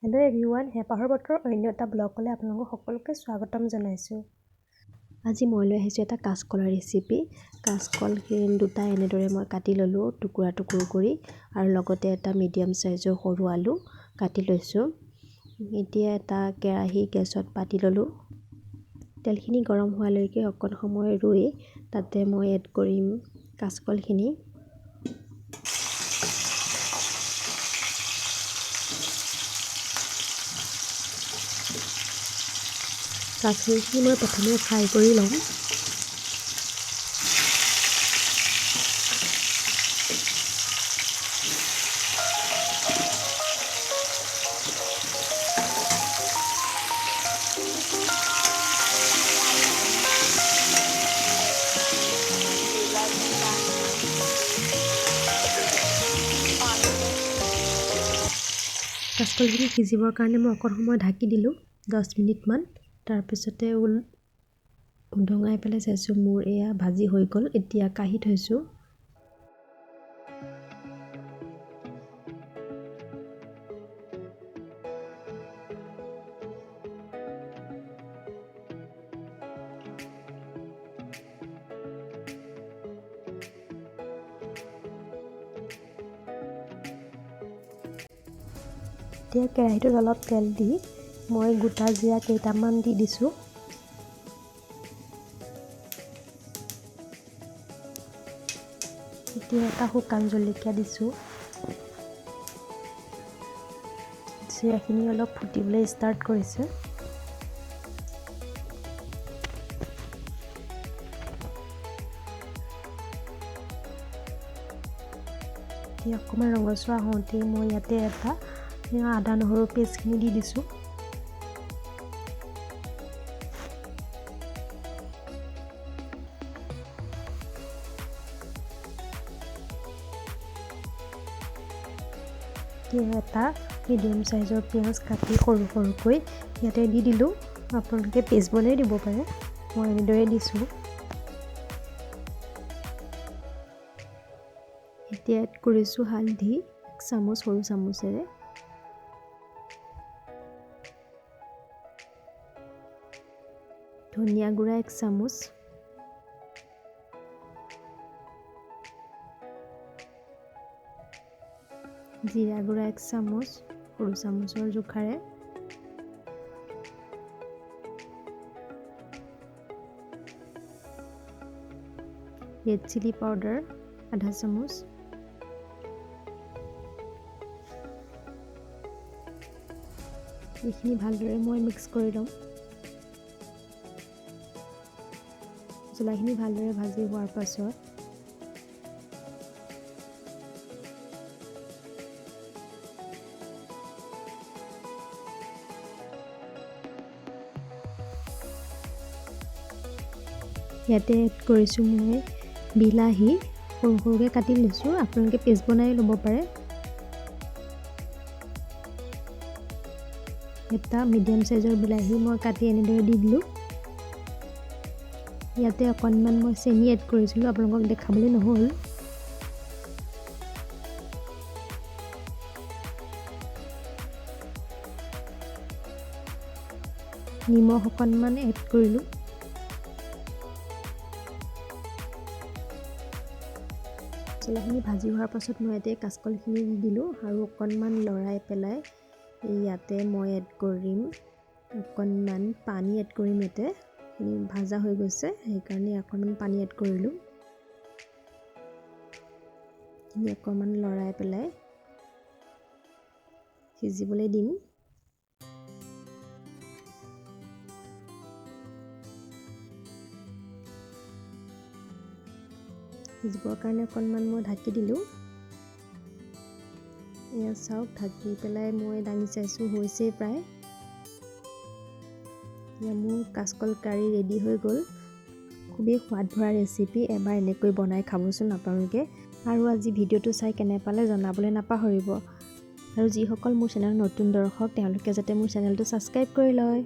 Hello' everyone, হেঁপাহৰ বতৰৰ অন্য এটা ব্লগলৈ আপোনালোকক সকলোকে স্বাগতম জনাইছোঁ। আজি মই লৈ আহিছোঁ এটা কাচকলৰ ৰেচিপি। কাচকল দুটা এনেদৰে মই কাটি ল'লোঁ টুকুৰা কৰি আৰু লগতে এটা মিডিয়াম চাইজৰ সৰু আলু কাটি লৈছোঁ। এতিয়া এটা কেৰাহী গেছত পাতি ল'লোঁ। তেলখিনি গৰম হোৱালৈকে অকণ সময় ৰৈ তাতে মই এড কৰিম কাচকলখিনি। কাচকলখিনি মই প্ৰথমে ফ্ৰাই কৰি ল'ম। কাচকলখিনি সিজিবৰ কাৰণে মই অকণ সময় ঢাকি দিলোঁ 10 মিনিটমান। তাৰপিছতে উদঙাই পেলাই চাইছোঁ মোৰ এয়া ভাজি হৈ গ'ল। এতিয়া কাঢ়ি থৈছোঁ। এতিয়া কেৰাহীটোত অলপ তেল দি মই গোটা জিৰা কেইটামান দি দিছোঁ। এতিয়া এটা শুকান জলকীয়া দিছোঁ। জিৰাখিনি অলপ ফুটিবলৈ ষ্টাৰ্ট কৰিছে। এতিয়া অকণমান ৰঙচুৱা হওঁতেই মই ইয়াতে এটা আদা নহৰু পেষ্টখিনি দি দিছোঁ। এটা মিডিয়াম চাইজৰ পিঁয়াজ কাটি সৰুকৈ ইয়াতে দি দিলোঁ। আপোনালোকে পেষ্ট বনাই দিব পাৰে, মই এনেদৰে দিছোঁ। এতিয়া এড কৰিছোঁ হালধি 1 চামুচ সৰু চামুচেৰে। ধনিয়া গুড়া 1 চামুচ। জিৰা গুড়া 1 চামুচ সৰু চামুচৰ জোখাৰে। ৰেড চিলি পাউডাৰ 1/2 চামুচ। এইখিনি ভালদৰে মই মিক্স কৰি ল'ম। মছলাখিনি ভালদৰে ভাজি হোৱাৰ পাছত ইয়াতে এড কৰিছোঁ মই বিলাহী সৰুকৈ কাটি লৈছোঁ। আপোনালোকে পেষ্ট বনাই ল'ব পাৰে। এটা মিডিয়াম চাইজৰ বিলাহী মই কাটি এনেদৰে দি দিলোঁ। ইয়াতে অকণমান মই চেনি এড কৰিছিলোঁ, আপোনালোকক দেখাবলৈ নহ'ল। নিমখ অকণমান এড কৰিলোঁ। মছলাখিনি ভাজি হোৱাৰ পাছত মই ইয়াতে কাচকলখিনি দি দিলোঁ আৰু অকণমান লৰাই পেলাই ইয়াতে মই এড কৰিম অকণমান পানী এড কৰিম। ইয়াতে ভাজা হৈ গৈছে, সেইকাৰণে অকণমান পানী এড কৰিলোঁ। অকণমান লৰাই পেলাই সিজিবলৈ দিম। সিজিবৰ কাৰণে অকণমান মই ঢাকি দিলোঁ। এয়া চাওক, ঢাকি পেলাই মই দাঙি চাইছোঁ, হৈছেই প্ৰায়। এতিয়া মোৰ কাচকল কাৰী ৰেডি হৈ গ'ল। খুবেই সোৱাদ ভৰা ৰেচিপি, এবাৰ এনেকৈ বনাই খাবচোন আপোনালোকে। আৰু আজি ভিডিঅ'টো চাই কেনে পালে জনাবলৈ নাপাহৰিব। আৰু যিসকল মোৰ চেনেল নতুন দৰ্শক তেওঁলোকে যাতে মোৰ চেনেলটো ছাবস্ক্ৰাইব কৰি লয়।